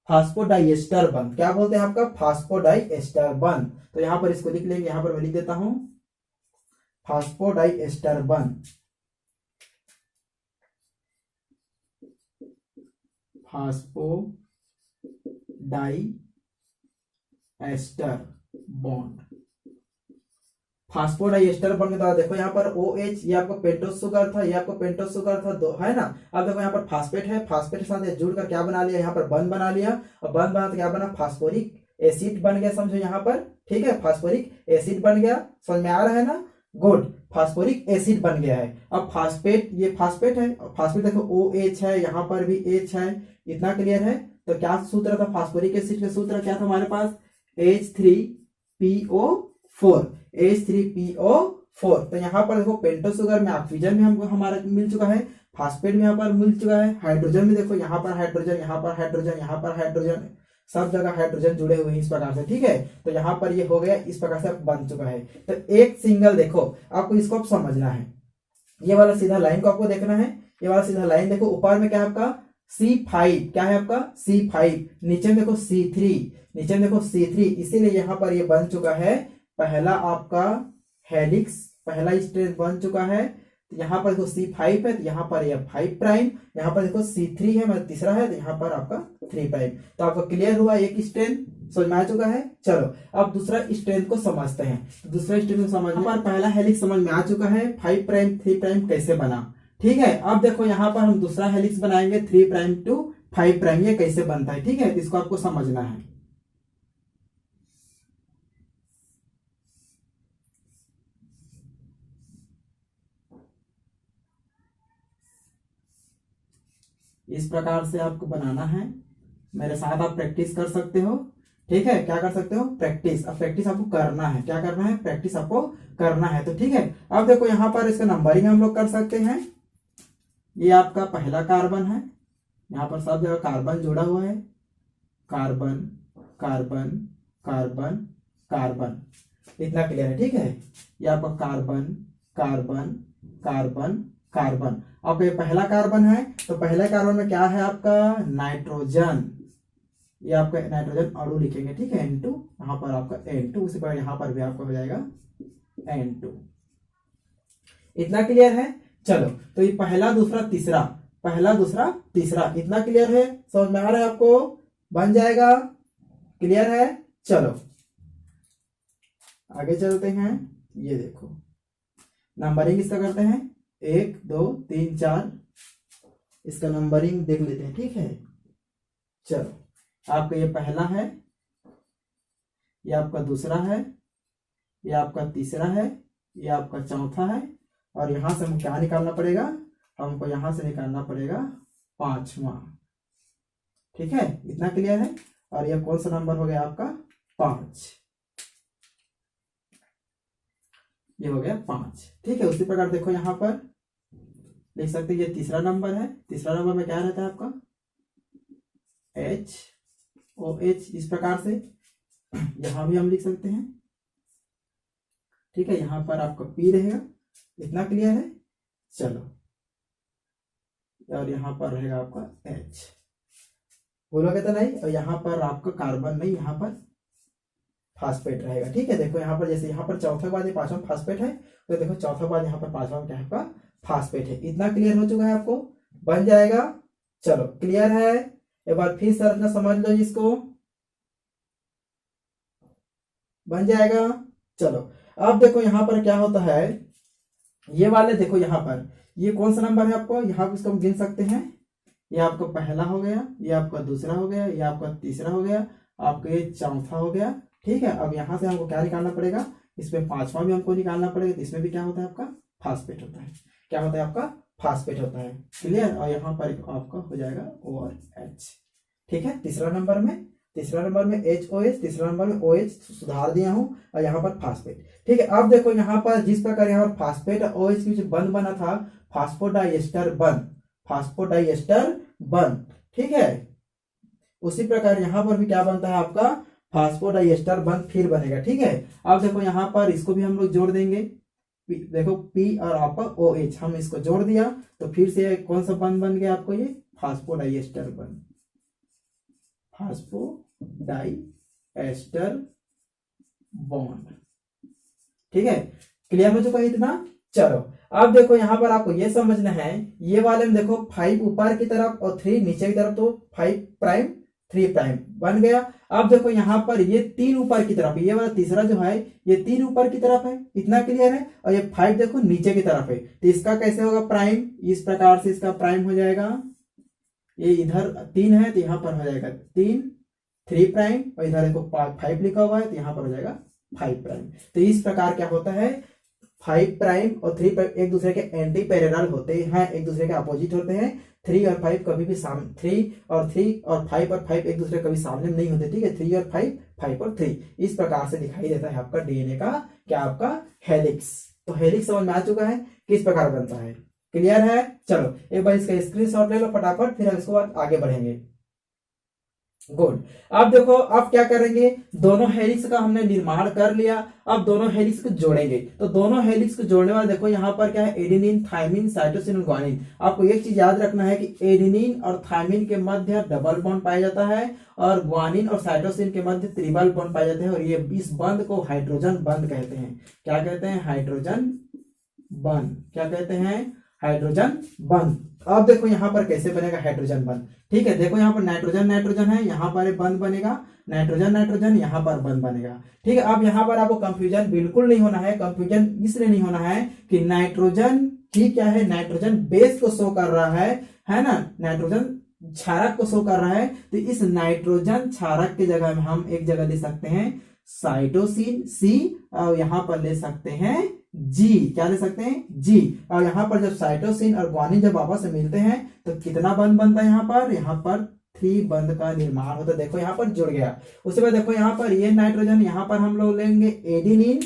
A: फास्फोडाइएस्टर बंध, क्या बोलते हैं आपका, फास्फोडाइएस्टर बंध। तो यहां पर इसको लिख लेंगे, यहां पर मैं लिख देता हूं फास्फोडाइएस्टर बंध, फास्फोडाइएस्टर बॉन्ड, फास्फोडाइएस्टर बॉन्ड के द्वारा। देखो यहाँ पर OH, ये आपको पेंटोस शुगर था, ये आपको पेंटोस शुगर था, दो है ना। अब देखो यहाँ पर फास्फेट है, फास्फेट के साथ जुड़कर क्या बना लिया, यहाँ पर बंध बना लिया, और बंध बना तो क्या बना, फास्फोरिक एसिड बन गया, समझो यहाँ पर, ठीक है, फास्फोरिक एसिड बन गया, समझ में आ रहा है ना, गुड, फास्फोरिक एसिड बन गया है। अब फास्फेट, ये फास्फेट है, फास्फेट देखो OH है, यहाँ पर भी H है, इतना क्लियर है। तो क्या सूत्र था फास्फोरिक एसिड का, सूत्र क्या था हमारे पास, H3PO4, H3PO4। तो यहाँ पर देखो पेंटो शुगर में ऑक्सीजन भी हमको हमारा मिल चुका है, फास्फेट भी यहाँ पर मिल चुका है, हाइड्रोजन भी देखो यहाँ पर हाइड्रोजन, यहाँ पर हाइड्रोजन, यहाँ पर हाइड्रोजन, सब जगह हाइड्रोजन जुड़े हुए हैं इस प्रकार से, ठीक है। तो यहाँ पर ये हो गया, इस प्रकार से बन चुका है। तो एक सिंगल देखो, आपको इसको आप समझना है, ये वाला सीधा लाइन को आपको देखना है, ये वाला सीधा लाइन देखो, ऊपर में क्या है आपका C5, क्या है आपका C5, नीचे में देखो C3, नीचे में देखो C3, इसीलिए यहाँ पर ये बन चुका है पहला आपका हेलिक्स, पहला स्ट्रेंथ बन चुका है। तो यहाँ पर देखो C5 है, तो यहाँ पर ये 5 प्राइम, यहाँ पर देखो C3 है, मतलब तीसरा है, तो यहाँ पर आपका 3 प्राइम। तो आपको क्लियर हुआ, एक स्ट्रेंथ समझ में आ चुका है। चलो अब दूसरा स्ट्रेंथ को समझते हैं। तो दूसरा स्ट्रेंथ को समझने पर पहला हेलिक्स समझ में आ चुका है, 5 प्राइम 3 प्राइम कैसे बना, ठीक है। अब देखो यहाँ पर हम दूसरा हेलिक्स बनाएंगे 3 प्राइम टू 5 प्राइम, ये कैसे बनता है, ठीक है, तो इसको आपको समझना है। इस प्रकार से आपको बनाना है, मेरे साथ आप प्रैक्टिस कर सकते हो, ठीक है, क्या कर सकते हो, प्रैक्टिस। अब प्रैक्टिस आपको करना है, क्या करना है, प्रैक्टिस आपको करना है, तो ठीक है। अब देखो यहाँ पर इसका नंबरिंग हम लोग कर सकते हैं। ये आपका पहला कार्बन है, यहाँ पर सब जगह कार्बन जुड़ा हुआ है, कार्बन कार्बन कार्बन कार्बन, इतना क्लियर है, ठीक है। ये आपका कार्बन कार्बन कार्बन कार्बन। अब ये पहला कार्बन है, तो पहले कार्बन में क्या है आपका नाइट्रोजन, ये आपका नाइट्रोजन अणु लिखेंगे, ठीक है, N2, यहाँ पर आपका N2, उसी पर यहाँ पर भी आपका हो जाएगा N2, इतना क्लियर है। चलो तो ये पहला दूसरा तीसरा, पहला दूसरा तीसरा, इतना क्लियर है, समझ में आ रहा है आपको, बन जाएगा, क्लियर है। चलो आगे चलते हैं, ये देखो नंबरिंग इसका करते हैं, 1 2 3 4, इसका नंबरिंग देख लेते हैं, ठीक है। चलो आपका ये पहला है, ये आपका दूसरा है, ये आपका तीसरा है, ये आपका चौथा है, और यहां से हमको क्या निकालना पड़ेगा, हमको यहां से निकालना पड़ेगा 5वां, ठीक है, इतना क्लियर है। और ये कौन सा नंबर हो गया आपका 5, ये हो गया 5, ठीक है। उसी प्रकार देखो यहाँ पर लिख सकते हैं, ये तीसरा नंबर है, तीसरा नंबर में क्या रहता है आपका HOH, इस प्रकार से यहां भी हम लिख सकते हैं, ठीक है। यहां पर आपका P रहेगा, इतना क्लियर है। चलो और यहां पर रहेगा आपका H, बोलोगे तो नहीं, और यहां पर आपका कार्बन नहीं, यहां पर फास्फेट रहेगा, ठीक है। देखो यहाँ पर जैसे यहाँ पर चौथा के बाद ये 5वां फास्फेट है, तो देखो चौथा के बाद यहाँ पर 5वां क्या है आपका फास्फेट है, इतना क्लियर हो चुका है, आपको बन जाएगा। चलो क्लियर है, एक बार फिर संरचना समझ लो इसको, बन जाएगा। चलो अब देखो यहाँ पर क्या होता है, ये वाले देखो यहाँ पर ये कौन सा नंबर है आपको, यहाँ पर इसको हम गिन सकते हैं, ये आपका पहला हो गया, ये आपका दूसरा हो गया, ये आपका तीसरा हो गया, आपका ये चौथा हो गया, ठीक है। अब यहाँ से हमको क्या निकालना पड़ेगा, इसमें 5वां भी हमको निकालना पड़ेगा, तो इसमें भी क्या होता है आपका फास्फेट होता है, क्या होता है आपका फास्फेट होता है, क्लियर। और यहाँ पर आपका हो जाएगा O और H, ठीक है। तीसरा नंबर में HOH, तीसरा नंबर में OH सुधार दिया हूं, और यहाँ पर फास्फेट, ठीक है। अब देखो यहाँ पर जिस प्रकार यहाँ पर फास्फेट और OH के बीच बंध बना था, फास्फोडाइएस्टर बंध, फास्फोडाइएस्टर बंध, ठीक है। उसी प्रकार यहाँ पर भी क्या बनता है आपका फास्फोडाइएस्टर बंध फिर बनेगा, ठीक है। अब देखो यहाँ पर इसको भी हम लोग जोड़ देंगे, देखो P और आपका OH हम इसको जोड़ दिया, तो फिर से कौन सा बंध बन गया आपको, ये फास्फोडाइएस्टर बंध, फास्फोडाइएस्टर बॉन्ड, ठीक है, क्लियर हो चुका है इतना। चलो अब देखो यहाँ पर आपको ये समझना है, ये वाले में देखो 5 ऊपर की तरफ और 3 नीचे की तरफ, तो 5 प्राइम 3 प्राइम बन गया। अब देखो यहाँ पर ये 3 ऊपर की तरफ, ये वाला तीसरा जो है ये 3 ऊपर की तरफ है, इतना क्लियर है। और ये 5 देखो नीचे की तरफ है, तो इसका कैसे होगा प्राइम, इस प्रकार से इसका प्राइम हो जाएगा, ये इधर 3 है तो यहाँ पर हो जाएगा 3 3' और इधर देखो 5 लिखा हुआ है तो यहाँ पर हो जाएगा 5'। तो इस प्रकार क्या होता है, 5' और 3' एक दूसरे के एंटी पैरेलल होते हैं, एक दूसरे के अपोजिट होते हैं। 3 और 5 कभी भी सामने, 3 और 5 और 5 एक दूसरे कभी सामने नहीं होते, ठीक है। 3 और 5, 5 और 3 इस प्रकार से दिखाई देता है आपका डीएनए का क्या, आपका हेलिक्स। तो हेलिक्स समझ में आ चुका है किस प्रकार बनता है, क्लियर है। चलो एक बार इसका स्क्रीनशॉट ले लो फटाफट, फिर इसके बाद आगे बढ़ेंगे। गुड। अब देखो अब क्या करेंगे, दोनों हेलिक्स का हमने निर्माण कर लिया, अब दोनों हेलिक्स को जोड़ेंगे। तो दोनों हेलिक्स को जोड़ने वाले देखो यहाँ पर क्या है, एडेनिन, थाइमिन, साइटोसिन और ग्वानिन। आपको एक चीज याद रखना है कि एडेनिन और थाइमिन के मध्य डबल बॉन्ड पाया जाता है और ग्वानिन और साइटोसिन के मध्य ट्रिपल बॉन्ड पाए जाते हैं, और ये इस बंध को हाइड्रोजन बंध कहते हैं। क्या कहते हैं, हाइड्रोजन बंध। क्या कहते हैं, हाइड्रोजन बंध। अब देखो यहाँ पर कैसे बनेगा हाइड्रोजन बंध, ठीक है। देखो यहाँ पर नाइट्रोजन नाइट्रोजन है, यहाँ पर बंध बनेगा, नाइट्रोजन नाइट्रोजन, यहाँ पर बंध बनेगा, ठीक है। अब यहाँ पर आपको कंफ्यूजन बिल्कुल नहीं होना है। कंफ्यूजन इसलिए नहीं होना है कि नाइट्रोजन ठीक क्या है, नाइट्रोजन बेस को शो कर रहा है ना, नाइट्रोजन क्षारक को शो कर रहा है। तो इस नाइट्रोजन क्षारक की जगह में हम एक जगह ले सकते हैं साइटोसिन सी, और यहाँ पर ले सकते हैं जी। क्या ले सकते हैं, जी। और यहाँ पर जब साइटोसिन और ग्वानिन जब आपस में मिलते हैं तो कितना बंध बनता है, यहाँ पर 3 बंध का निर्माण होता है। देखो यहाँ पर जुड़ गया। उसके बाद देखो यहाँ पर ये नाइट्रोजन, यहाँ पर हम लोग लेंगे एडिनिन।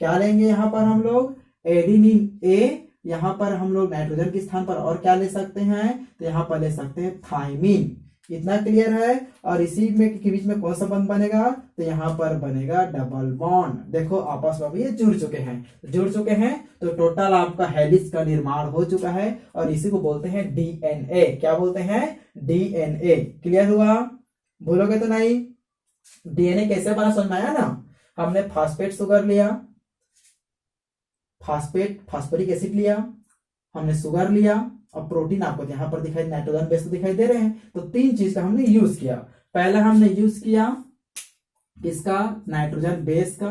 A: क्या लेंगे यहाँ पर हम लोग, एडिनिन ए। यहाँ पर हम लोग नाइट्रोजन के स्थान पर और क्या ले सकते हैं, तो यहाँ पर ले सकते हैं थाइमिन। इतना क्लियर है। और इसी में के बीच में कौन सा बंध बनेगा, तो यहाँ पर बनेगा डबल बॉन्ड। देखो आपस में ये जुड़ चुके हैं, तो टोटल आपका हेलिक्स का निर्माण हो चुका है, और इसी को बोलते हैं डीएनए। क्या बोलते हैं, डीएनए। क्लियर हुआ, भूलोगे तो नहीं। डीएनए कैसे बना समझ में आया ना। हमने फास्फेट शुगर लिया, फास्फोरिक एसिड लिया, हमने शुगर लिया, और प्रोटीन आपको यहाँ पर दिखाई, नाइट्रोजन बेस दिखाई दे रहे हैं। तो 3 चीज का हमने यूज किया। पहला हमने यूज किया किसका, नाइट्रोजन बेस का।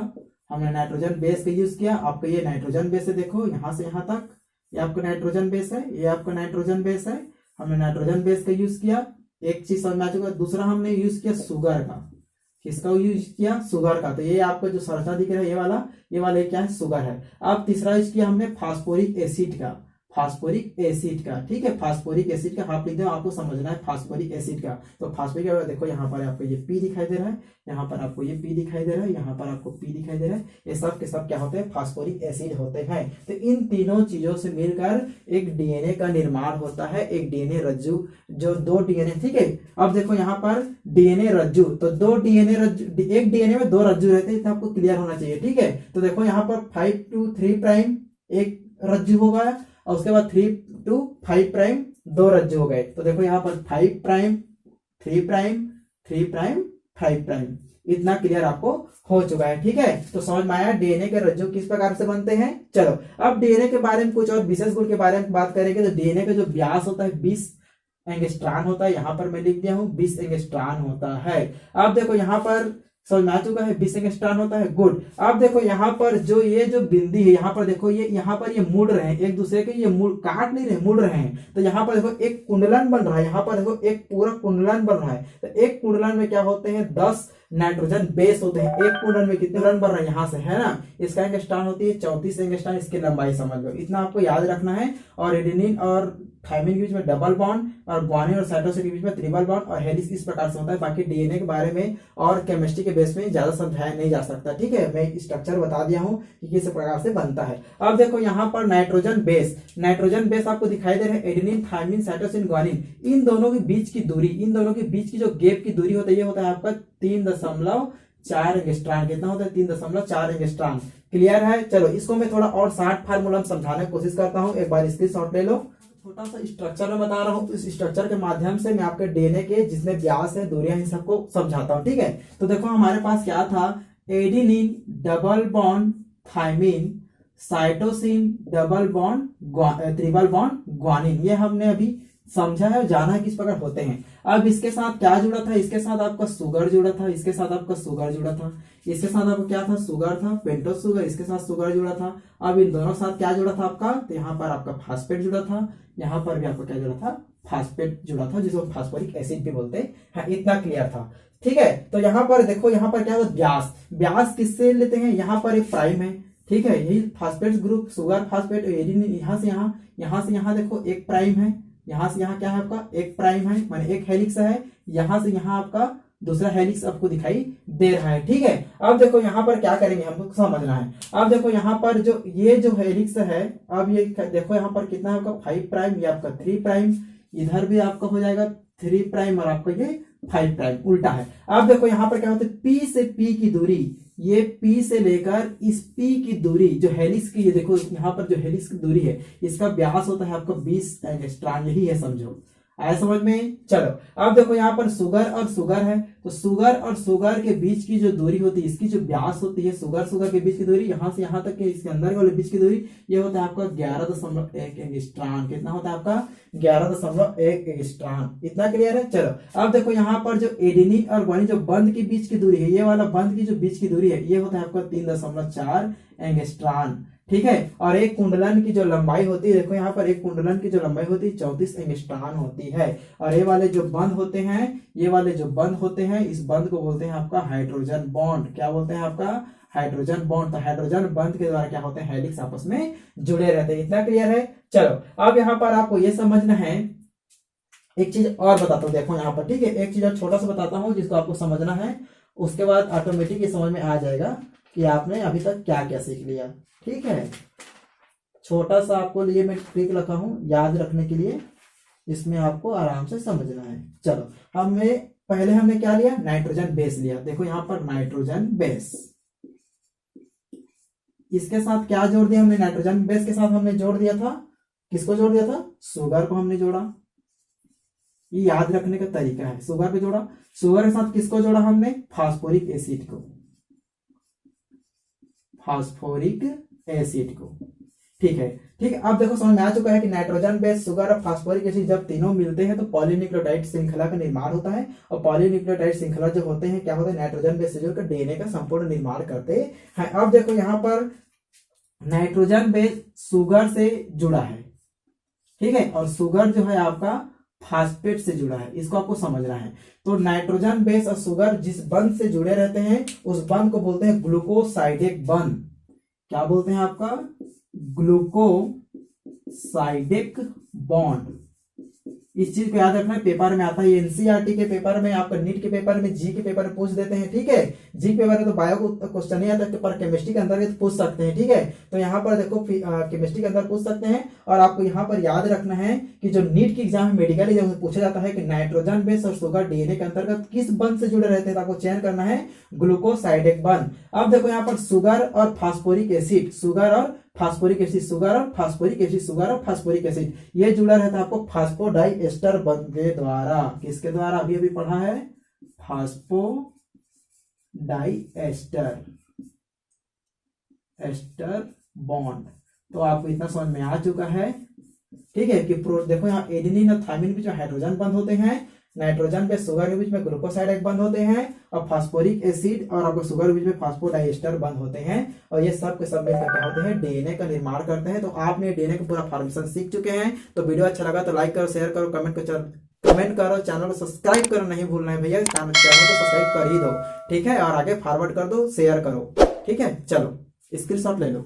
A: हमने नाइट्रोजन बेस का यूज किया। आपको ये नाइट्रोजन बेस है, देखो यहाँ से यहाँ तक ये आपका नाइट्रोजन बेस है, ये आपका नाइट्रोजन बेस है। हमने नाइट्रोजन बेस का यूज किया, एक चीज समझ में आ चुका है। दूसरा हमने यूज किया शुगर का। किसका यूज किया, शुगर का। तो ये आपको जो संरचना दिख रहा है ये वाला क्या है, शुगर है। अब तीसरा यूज किया हमने फास्फोरिक एसिड का, ठीक है। फास्फोरिक एसिड का हाफ लिख दो, आपको समझना है फास्फोरिक एसिड का। तो फास्फोरिक देखो यहाँ पर आपको ये P दिखाई दे रहा है, यहाँ पर आपको ये P दिखाई दे रहा है, यहाँ पर आपको P दिखाई दे रहा है। ये सब के सब क्या होते हैं, फास्फोरिक एसिड होते हैं। तो इन तीनों चीजों से मिलकर एक डीएनए का निर्माण होता है, एक डीएनए रज्जु, जो 2 डीएनए, ठीक है। अब देखो यहाँ पर डीएनए रज्जु, तो 2 डीएनए रज्जु, एक डीएनए में 2 रज्जु रहते हैं, आपको क्लियर होना चाहिए, ठीक है। तो देखो यहाँ पर 5 to 3' एक रज्जु होगा, और उसके बाद 3 to 5' 2 रज्जु हो गए। तो देखो यहाँ पर 5', 3', 3', 5'। इतना क्लियर आपको हो चुका है, ठीक है। तो समझ में आया डीएनए के रज्जु किस प्रकार से बनते हैं। चलो अब डीएनए के बारे में कुछ और विशेष गुण के बारे में बात करेंगे। तो डीएनए का जो व्यास होता है 20 एंगस्ट्रॉन होता है, यहाँ पर मैं लिख दिया हूँ 20 एंगस्ट्रॉन होता है। अब देखो यहाँ पर समझ में आ चुका है 20 एंगस्ट्रॉन होता है, गुड। अब देखो यहाँ पर ये जो बिंदी है, यहाँ पर देखो यहाँ पर ये मुड़ रहे हैं एक दूसरे के, ये काट नहीं रहे, मुड़ रहे हैं। तो यहाँ पर देखो एक कुंडलन बन रहा है, यहाँ पर देखो एक पूरा कुंडलन बन रहा है। तो एक कुंडलन में क्या होते हैं, 10 नाइट्रोजन बेस होते हैं। एक कुंडल में कितने रन बन रहे हैं, यहाँ से है ना। इसका एंगस्ट्रॉन होती है 34 एंगस्ट्रॉन, इसकी लंबाई समझ लो, इतना आपको याद रखना है। और एडेनिन और थाइमिन के बीच में डबल बॉन्ड, और ग्वानिन और साइटोसिन के बीच में ट्रिपल बॉन्ड, और हेलिक्स इस प्रकार से होता है। बाकी डीएनए के बारे में और केमिस्ट्री के बेस में ज्यादा समझाया नहीं जा सकता, ठीक है। मैं स्ट्रक्चर बता दिया हूँ कि किस प्रकार से बनता है। अब देखो यहाँ पर नाइट्रोजन बेस आपको दिखाई दे रहे हैं, एडेनिन, थाइमिन, साइटोसिन, ग्वानिन। इन दोनों के बीच की दूरी, इन दोनों के बीच की जो गैप की दूरी होता है, ये होता है आपका 3.4 एंगस्ट्रॉन। कितना होता है, 3.4 एंगस्ट्रॉन। क्लियर है। चलो इसको मैं थोड़ा और शॉर्ट फार्मूला में समझाने की कोशिश करता हूँ, एक बार स्क्रीनशॉट ले लो। छोटा सा स्ट्रक्चर में बता रहा हूँ, तो इस स्ट्रक्चर के माध्यम से मैं आपके डीएनए के जितने व्यास है, दूरियां, इन सबको समझाता हूँ, ठीक है। तो देखो हमारे पास क्या था, adenine double bond thymine, cytosine double bond triple bond guanine. ये हमने अभी समझा है और जाना है किस प्रकार होते हैं। अब इसके साथ क्या जुड़ा था, इसके साथ आपका शुगर जुड़ा था, इसके साथ आपका शुगर जुड़ा था, इसके साथ आपका क्या था, शुगर था, पेंटोस शुगर, इसके साथ शुगर जुड़ा था। अब इन दोनों साथ क्या जुड़ा था आपका, तो यहाँ पर आपका फास्फेट जुड़ा था, यहाँ पर भी आपका क्या जुड़ा था, फास्फेट जुड़ा था जिसको फास्फोरिक एसिड भी बोलते हैं। इतना क्लियर था, ठीक है। तो यहाँ पर देखो, यहाँ पर क्या होता है, ब्यास। ब्यास किससे लेते हैं, यहाँ पर एक प्राइम है, ठीक है, यही phosphate group sugar phosphate adenine, यहाँ से यहाँ, यहाँ से यहाँ देखो एक प्राइम है, यहाँ से यहाँ क्या है आपका एक प्राइम है, माने एक हेलिक्स है, यहाँ से यहाँ आपका दूसरा हेलिक्स आपको दिखाई दे रहा है, ठीक है। अब देखो यहाँ पर क्या करेंगे, हमको समझना है। अब देखो यहाँ पर जो ये जो हेलिक्स है, अब ये देखो यहाँ पर कितना है आपका 5 प्राइम, ये आपका 3 प्राइम, इधर भी आपका हो जाएगा 3 प्राइम और आपका ये 5 प्राइम, उल्टा है। अब देखो यहाँ पर क्या होता है, पी से पी की दूरी, ये पी से लेकर इस पी की दूरी जो हेलिक्स की, ये देखो यहाँ पर जो हेलिक्स की दूरी है, इसका व्यास होता है आपका 20 एंगस्ट्रॉम, यही है, समझो, आया समझ में। चलो अब देखो यहाँ पर शुगर और शुगर है, तो शुगर और शुगर के बीच की जो दूरी होती है, इसकी जो व्यास होती है, शुगर के बीच की दूरी, यहाँ से यहाँ तक के इसके अंदर वाले बीच की दूरी, ये होता है आपका 11.1 एंगस्ट्रॉम। कितना होता है आपका 11.1 एंगस्ट्रॉम। इतना क्लियर है। चलो अब देखो यहाँ पर जो एडेनिन और गुआनिन जो बंध के बीच की दूरी है, ये वाला बंध की जो बीच की दूरी है, ये होता है आपका 3.4 एंगस्ट्रॉम, ठीक है। और एक कुंडलन की जो लंबाई होती है, देखो यहाँ पर एक कुंडलन की जो लंबाई होती है 34 एंगस्ट्रॉम होती है। और ये वाले जो बंध होते हैं, ये वाले जो बंध होते हैं, इस बंध को बोलते हैं आपका हाइड्रोजन बॉन्ड। क्या बोलते हैं आपका हाइड्रोजन बॉन्ड। तो हाइड्रोजन बंध के द्वारा क्या होते हैं, हेलिक्स आपस में जुड़े रहते हैं। इतना क्लियर है। चलो अब यहाँ पर आपको ये समझना है, एक चीज और बताता हूँ, देखो यहाँ पर, ठीक है, एक चीज और छोटा सा बताता हूँ जिसको आपको समझना है, उसके बाद ऑटोमेटिक ये समझ में आ जाएगा कि आपने अभी तक क्या क्या सीख लिया, ठीक है। छोटा सा आपको लिए मैं ट्रिक रखा हूं याद रखने के लिए, इसमें आपको आराम से समझना है। चलो पहले हमने क्या लिया, नाइट्रोजन बेस लिया। देखो यहाँ पर नाइट्रोजन बेस, इसके साथ क्या जोड़ दिया हमने, नाइट्रोजन बेस के साथ हमने जोड़ दिया था, किसको जोड़ दिया था, शुगर को हमने जोड़ा। ये याद रखने का तरीका है, शुगर पे जोड़ा। शुगर के साथ किसको जोड़ा हमने, फास्फोरिक एसिड को, फास्फोरिक एसिड को, ठीक है। ठीक है, अब देखो समझ में आ चुका है कि नाइट्रोजन बेस, शुगर और फास्फोरिक एसिड जब तीनों मिलते हैं तो पॉलीन्यूक्लियोटाइड श्रृंखला का निर्माण होता है। और पॉलीन्यूक्लियोटाइड श्रृंखला जो होते हैं, क्या होते हैं, नाइट्रोजन बेस से जुड़कर डीएनए का संपूर्ण निर्माण करते हैं। अब देखो यहाँ पर नाइट्रोजन बेस शुगर से जुड़ा है, ठीक है, और शुगर जो है आपका फास्फेट से जुड़ा है, इसको आपको समझना है। तो नाइट्रोजन बेस और शुगर जिस बंध से जुड़े रहते हैं, उस बंध को बोलते हैं ग्लूकोसाइडिक बंध। क्या बोलते हैं आपका, ग्लूकोसाइडिक बॉन्ड। इस चीज को याद रखना, पेपर में आता है, एनसीईआरटी के पेपर में, आपका नीट के पेपर में, जी के पेपर में पूछ देते हैं, ठीक है। जी के पेपर में तो बायो को क्वेश्चन नहीं आता, पर केमिस्ट्री के अंदर पूछ सकते हैं, ठीक है। तो यहाँ पर देखो केमिस्ट्री के अंदर पूछ सकते हैं। और आपको यहाँ पर याद रखना है कि जो नीट की एग्जाम में, मेडिकल एग्जाम में पूछा जाता है कि नाइट्रोजन बेस और शुगर डीएनए के अंतर्गत किस बंध से जुड़े रहते हैं, तो आपको चयन करना है ग्लूकोसाइडिक बंध। अब देखो यहाँ पर शुगर और फास्फोरिक एसिड, शुगर और फास्फोरिक एसिड, शुगर और फास्फोरिक एसिड, शुगर और फास्फोरिक एसिड, ये जुड़ा रहता है आपको फास्फोडाइएस्टर बंध के द्वारा। किसके द्वारा, अभी अभी पढ़ा है, फास्फोडाइएस्टर बॉन्ड। तो आपको इतना समझ में आ चुका है, ठीक है, कि देखो यहाँ एडेनिन और थायमिन के बीच में हाइड्रोजन बंध होते हैं, नाइट्रोजन पे शुगर के बीच में ग्लूकोसाइड बंध होते हैं, और फास्फोरिक एसिड और आपको शुगर के बीच में फास्फोडाइएस्टर बंध होते हैं। और ये सब के सब मिलकर क्या होते हैं, डीएनए का निर्माण करते हैं। तो आपने डीएनए का पूरा फॉर्मेशन सीख चुके हैं। तो वीडियो अच्छा लगा तो लाइक करो, शेयर करो, कमेंट करो, चैनल को सब्सक्राइब करो, नहीं भूलना है भैया, चैनल को सब्सक्राइब कर ही दो, ठीक है। और आगे फॉरवर्ड कर दो, शेयर करो, ठीक है। चलो स्क्रीनशॉट ले लो।